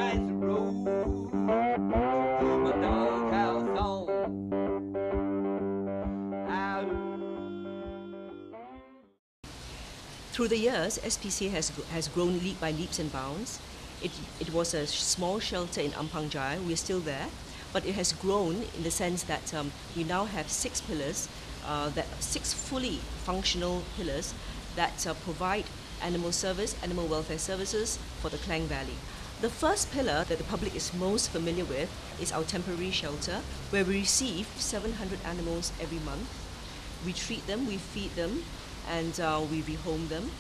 nice road to my doghouse home. Through the years, SPCA has grown by leaps and bounds. It was a small shelter in Ampang Jaya. We're still there, but it has grown in the sense that we now have 6 pillars, six fully functional pillars that provide animal welfare services for the Klang Valley. The first pillar that the public is most familiar with is our temporary shelter, where we receive 700 animals every month. We treat them, we feed them, and we rehome them.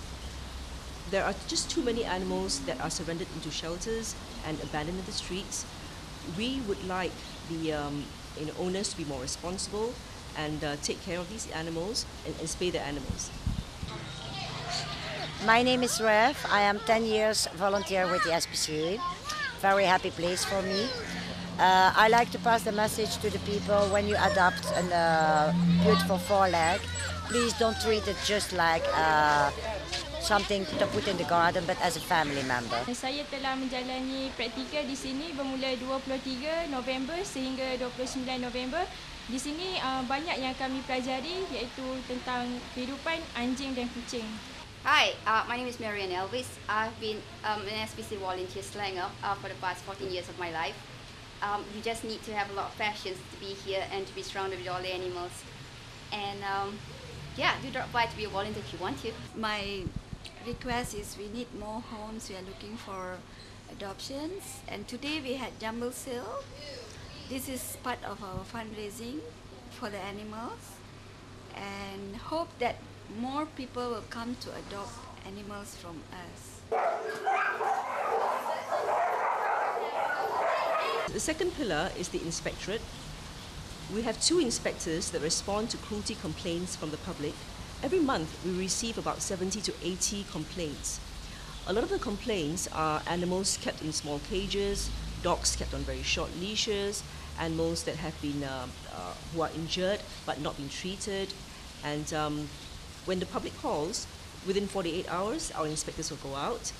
There are just too many animals that are surrendered into shelters and abandoned in the streets. We would like the owners to be more responsible and take care of these animals and spay the animals. My name is Rev. I am 10 years volunteer with the SPCA. Very happy place for me. I like to pass the message to the people: when you adopt a beautiful four-leg, please don't treat it just like something to put in the garden, but as a family member. Saya telah menjalani praktikal di sini bermula 23 November sehingga 29 November. Di sini banyak yang kami pelajari, iaitu tentang kehidupan anjing dan kucing. Hi, my name is Marianne Elvis. I've been an SPCA volunteer Selangor for the past 14 years of my life. You just need to have a lot of passion to be here and to be surrounded with all the animals. And yeah, do drop by to be a volunteer if you want to. My request is we need more homes. We are looking for adoptions, and today we had jumble sale. This is part of our fundraising for the animals, and hope that more people will come to adopt animals from us. The second pillar is the inspectorate. We have 2 inspectors that respond to cruelty complaints from the public. Every month we receive about 70 to 80 complaints. A lot of the complaints are animals kept in small cages, dogs kept on very short leashes, animals that have been who are injured but not been treated. And when the public calls, within 48 hours our inspectors will go out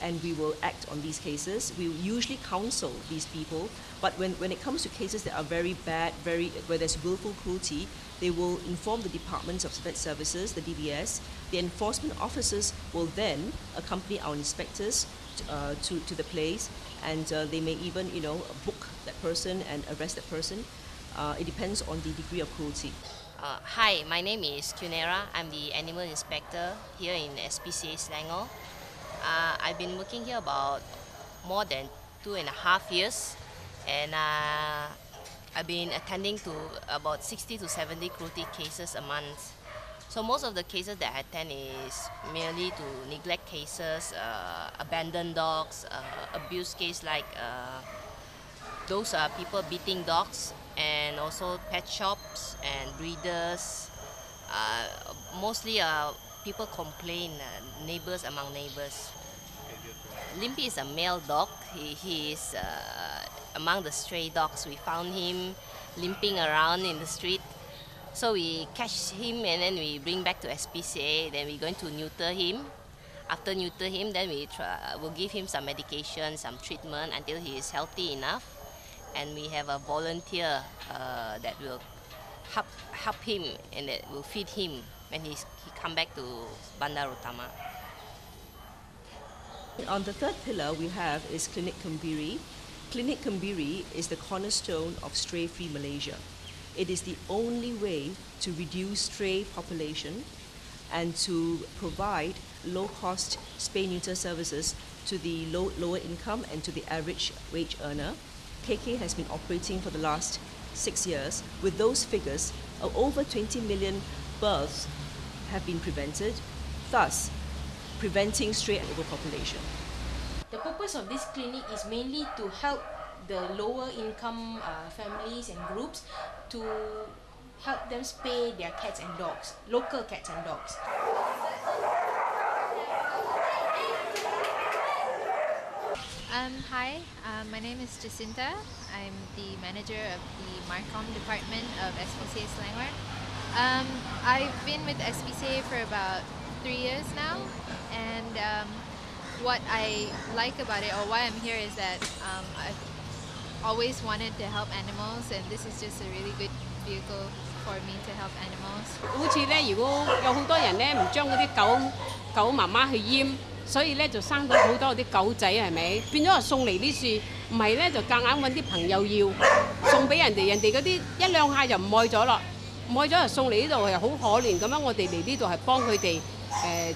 and we will act on these cases. We usually counsel these people, but when it comes to cases that are very bad, where there's willful cruelty, they will inform the Department of Vet Services, the DVS. The enforcement officers will then accompany our inspectors to the place, and they may even book that person and arrest that person. It depends on the degree of cruelty. Hi, my name is Cunera. I'm the animal inspector here in SPCA Selangor. I've been working here about more than 2.5 years, and I've been attending to about 60 to 70 cruelty cases a month. So most of the cases that I attend is merely to neglect cases, abandoned dogs, abuse case like those are people beating dogs, and also pet shops and breeders. Mostly people complain, neighbors among neighbors. Limpy is a male dog. He is among the stray dogs. We found him limping around in the street. So we catch him and then we bring back to SPCA. Then we're going to neuter him. After neuter him, then we'll give him some medication, some treatment until he is healthy enough. And we have a volunteer that will help him and that will feed him when he come back to Bandar Utama. On the third pillar we have is Klinik Kembiri. Klinik Kembiri is the cornerstone of stray-free Malaysia. It is the only way to reduce stray population and to provide low-cost spay-neuter services to the lower income and to the average wage earner. KK has been operating for the last 6 years. With those figures, over 20 million births have been prevented, thus preventing stray and overpopulation. The purpose of this clinic is mainly to help the lower income families and groups to help them spay their cats and dogs, local cats and dogs. Hi, my name is Jacinta. I'm the manager of the Marcom department of SPCA Selangor. I've been with SPCA for about 3 years now, and what I like about it, or why I'm here, is that I've always wanted to help animals, and this is just a really good vehicle for me to help animals. 好似咧，如果有好多人咧唔將嗰啲狗媽媽去閹，所以咧就生到好多啲狗仔係咪？變咗話送嚟啲樹，唔係咧就夾硬揾啲朋友要送俾人哋，人哋嗰啲一兩下就唔愛咗咯，唔愛咗就送嚟呢度係好可憐咁樣。我哋嚟呢度係幫佢哋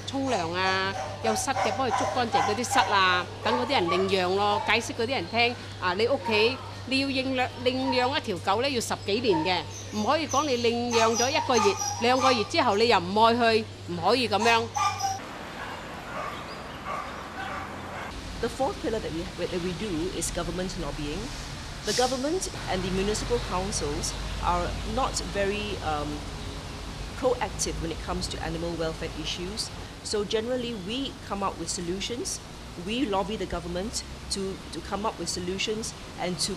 沖涼啊，有虱嘅幫佢捉乾淨嗰啲虱啊，等嗰啲人領養咯，解釋嗰啲人聽啊，你屋企。你要領養一條狗咧，要10幾年嘅，唔可以講你領養咗1個月、2個月之後你又唔愛佢，唔可以咁樣。The fourth pillar that we do is government lobbying. The government and the municipal councils are not very proactive when it comes to animal welfare issues. So generally we come up with solutions. We lobby the government to come up with solutions and to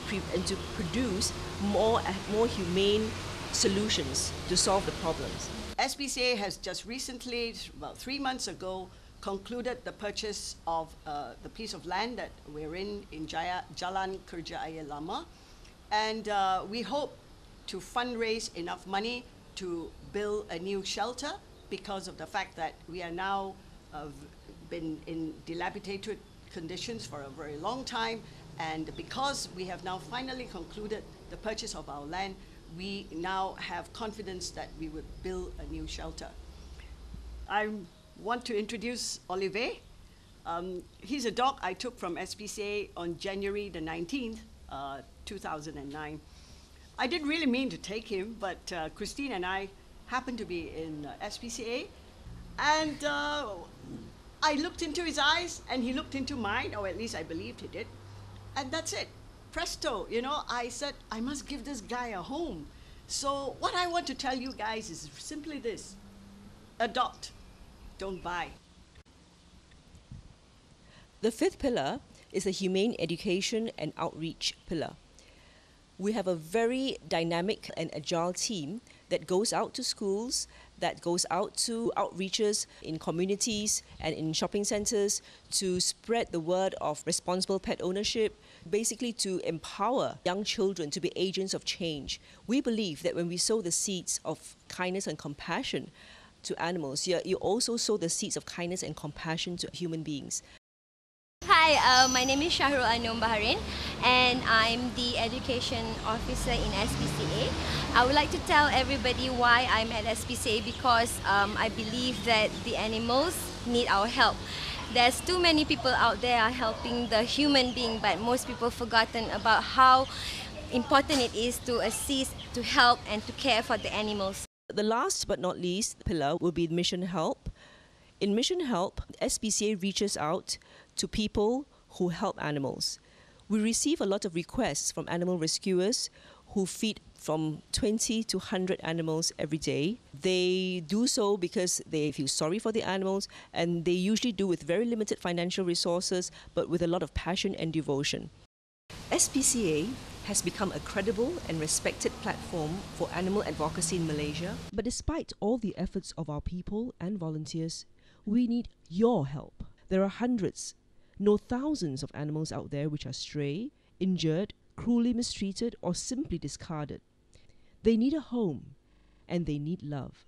produce more humane solutions to solve the problems. SPCA has just recently, about 3 months ago, concluded the purchase of the piece of land that we're in Jalan Kerja Ayer Lama, and we hope to fundraise enough money to build a new shelter because of the fact that we are now been in dilapidated conditions for a very long time, and because we have now finally concluded the purchase of our land, we now have confidence that we would build a new shelter. I want to introduce Olivier. He's a dog I took from SPCA on January the 19th, 2009. I didn't really mean to take him, but Christine and I happened to be in SPCA, and I looked into his eyes and he looked into mine, or at least I believed he did. And that's it. Presto, you know, I said, I must give this guy a home. So what I want to tell you guys is simply this: adopt, don't buy. The fifth pillar is the humane education and outreach pillar. We have a very dynamic and agile team that goes out to schools, that goes out to outreaches in communities and in shopping centres to spread the word of responsible pet ownership, basically to empower young children to be agents of change. We believe that when we sow the seeds of kindness and compassion to animals, you also sow the seeds of kindness and compassion to human beings. Hi, my name is Shahrul Anum Baharin, and I'm the Education Officer in SPCA. I would like to tell everybody why I'm at SPCA, because I believe that the animals need our help. There's too many people out there are helping the human being, but most people forgotten about how important it is to assist, to help, and to care for the animals. The last but not least pillar will be Mission Help. In Mission Help, SPCA reaches out to people who help animals. We receive a lot of requests from animal rescuers who feed from 20 to 100 animals every day. They do so because they feel sorry for the animals, and they usually do with very limited financial resources, but with a lot of passion and devotion. SPCA has become a credible and respected platform for animal advocacy in Malaysia. But despite all the efforts of our people and volunteers, we need your help. There are hundreds, no thousands of animals out there which are stray, injured, cruelly mistreated, or simply discarded. They need a home, and they need love.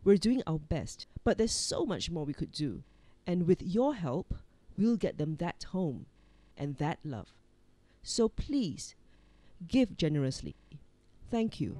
We're doing our best, but there's so much more we could do. And with your help, we'll get them that home and that love. So please, give generously. Thank you.